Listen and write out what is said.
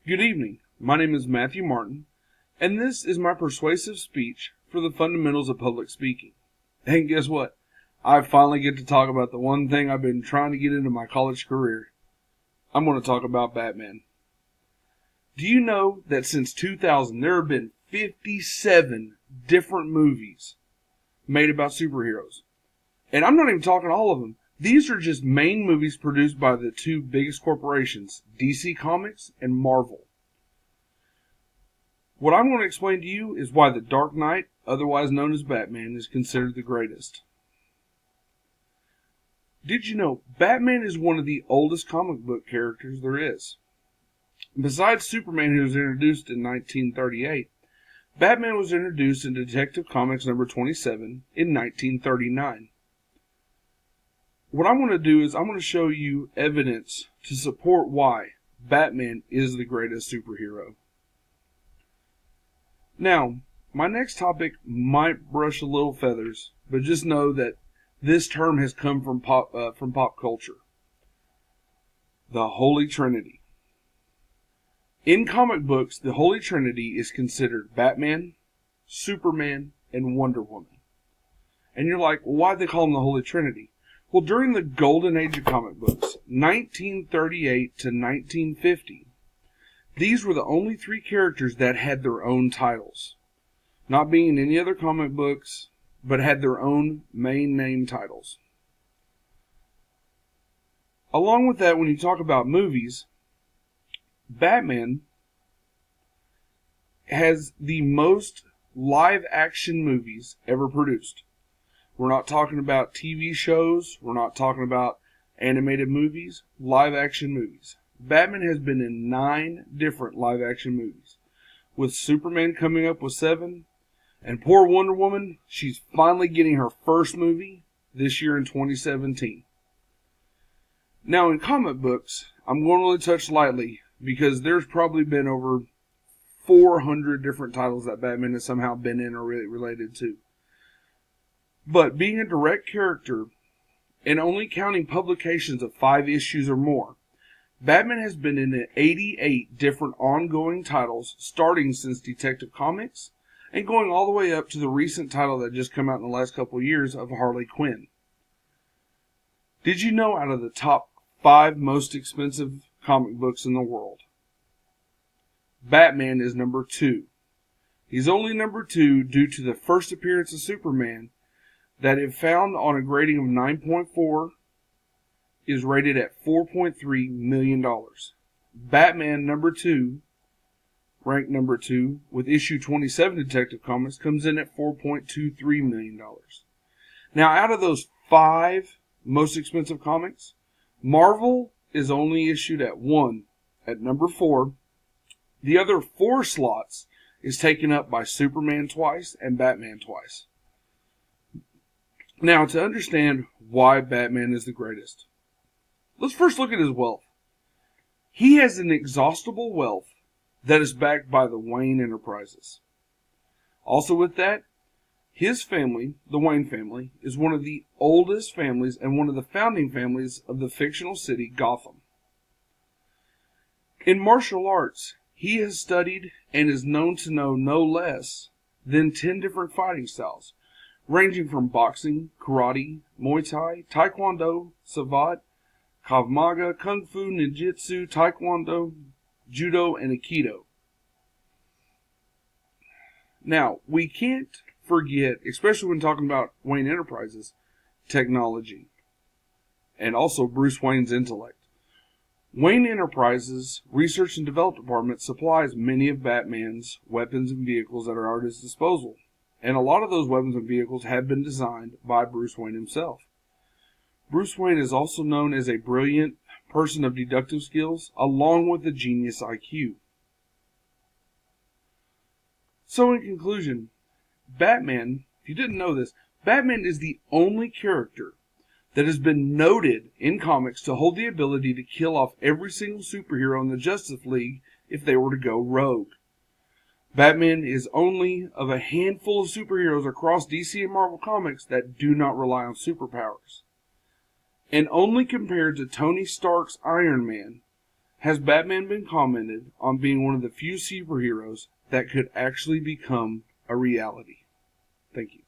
Good evening. My name is Matthew Martin, and this is my persuasive speech for the fundamentals of public speaking. And guess what? I finally get to talk about the one thing I've been trying to get into my college career. I'm going to talk about Batman. Do you know that since 2000 there have been 57 different movies made about superheroes? And I'm not even talking all of them. These are just main movies produced by the two biggest corporations, DC Comics and Marvel. What I'm going to explain to you is why the Dark Knight, otherwise known as Batman, is considered the greatest. Did you know Batman is one of the oldest comic book characters there is? Besides Superman, who was introduced in 1938, Batman was introduced in Detective Comics number 27 in 1939. What I'm going to do is I'm going to show you evidence to support why Batman is the greatest superhero. Now, my next topic might brush a little feathers, but just know that this term has come from pop culture. The Holy Trinity. In comic books, the Holy Trinity is considered Batman, Superman, and Wonder Woman. And you're like, well, why'd they call them the Holy Trinity? Well, during the golden age of comic books, 1938 to 1950, these were the only three characters that had their own titles. Not being in any other comic books, but had their own main name titles. Along with that, when you talk about movies, Batman has the most live action movies ever produced. We're not talking about TV shows. We're not talking about animated movies. Live action movies. Batman has been in 9 different live action movies, with Superman coming up with 7. And poor Wonder Woman, she's finally getting her first movie this year in 2017. Now, in comic books, I'm going to only touch lightly because there's probably been over 400 different titles that Batman has somehow been in or related to. But being a direct character and only counting publications of 5 issues or more, Batman has been in 88 different ongoing titles starting since Detective Comics and going all the way up to the recent title that just come out in the last couple of years of Harley Quinn. Did you know out of the top 5 most expensive comic books in the world, Batman is number 2. He's only number 2 due to the first appearance of Superman that if found on a grading of 9.4 is rated at $4.3 million. Batman number 2, ranked number 2, with issue 27 Detective Comics, comes in at $4.23 million. Now, out of those 5 most expensive comics, Marvel is only issued at 1, at number 4. The other 4 slots is taken up by Superman twice and Batman twice. Now, to understand why Batman is the greatest, let's first look at his wealth. He has an inexhaustible wealth that is backed by the Wayne Enterprises. Also with that, his family, the Wayne family, is one of the oldest families and one of the founding families of the fictional city Gotham. In martial arts, he has studied and is known to know no less than 10 different fighting styles, ranging from boxing, karate, Muay Thai, Taekwondo, Savate, Krav Maga, Kung Fu, Ninjutsu, Taekwondo, Judo, and Aikido. Now, we can't forget, especially when talking about Wayne Enterprises, technology, and also Bruce Wayne's intellect. Wayne Enterprises' Research and Development Department supplies many of Batman's weapons and vehicles that are at his disposal. And a lot of those weapons and vehicles have been designed by Bruce Wayne himself. Bruce Wayne is also known as a brilliant person of deductive skills, along with a genius IQ. So in conclusion, Batman, if you didn't know this, Batman is the only character that has been noted in comics to hold the ability to kill off every single superhero in the Justice League if they were to go rogue. Batman is only of a handful of superheroes across DC and Marvel Comics that do not rely on superpowers. And only compared to Tony Stark's Iron Man Has Batman been commented on being one of the few superheroes that could actually become a reality? Thank you.